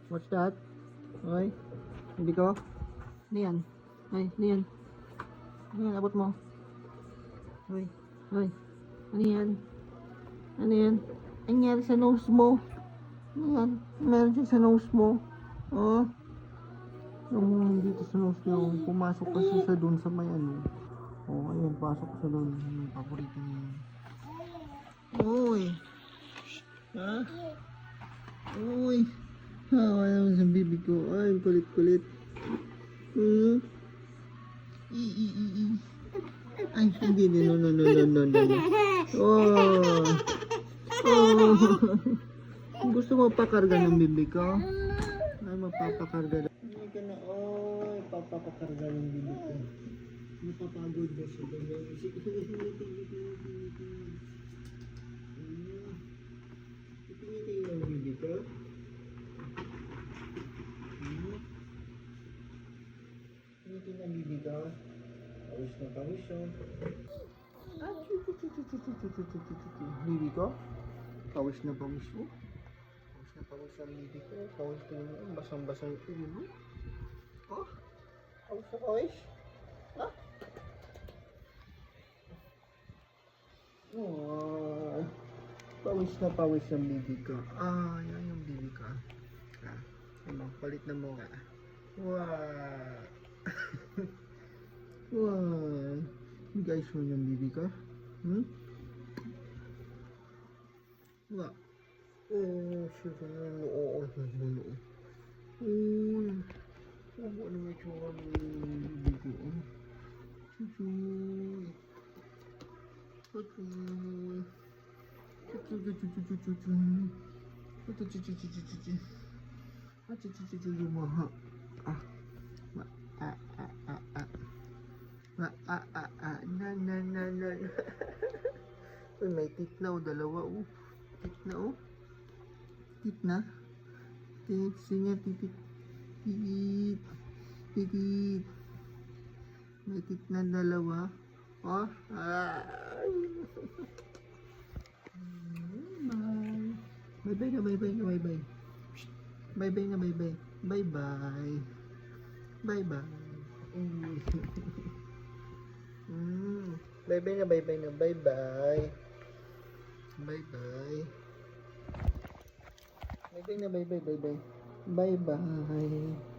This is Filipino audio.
What's that? Ay, hindi ko. Ano yan? Ay, ano yan? Ano yan? Abot mo. Ay, ay. Ano yan? Ano yan? Ano nangyari sa nose mo? Ano yan? Meron siya sa nose mo. Oh. Yung dito sa nose niyo, pumasok kasi sa dun sa may ano. Oh, ayun, pasok sa dun. Yung paborito niya. Uy. Ha? Uy. Hawa naman sa bibig ko. Ay, kulit-kulit. I. Ay, hindi. No. Oh. Oh. Gusto mo pakarga ng bibig ko? Ay, mapapakarga. Hindi ka na. Oh, papapakarga ng bibig ko. Napapagod ba siya? Tingin yung bibig ko. Tingin ang bibig ko. Pawis na pawis yun. Bibig ko? Pawis na pawis mo? Pawis na pawis ang bibig ko. Pawis na yun. Basang-basang ito yun. Oh? Pawis na pawis? Ha? Oh. Pawis na pawis ang bibig ko. Ah, yan yung bibig ko. Ah, ano, palit na mo nga. Wow. Wow. Guys, mo yung bibig ko. Wow. Oh, shit. Oo, noo. Uy. Ano may tsura ng bibig ko? Chuchuy. Chuchuy. Na. Uy, may tit na o, dalawa o. Tit na o. Tit na. Tingin titit. Titit. May tit na dalawa. Oh. Bye-bye na. Bye-bye. Bye-bye na. Bye-bye. Bye-bye. Bye-bye na. Bye-bye. Bye-bye. Bye-bye na. Bye-bye. Bye-bye.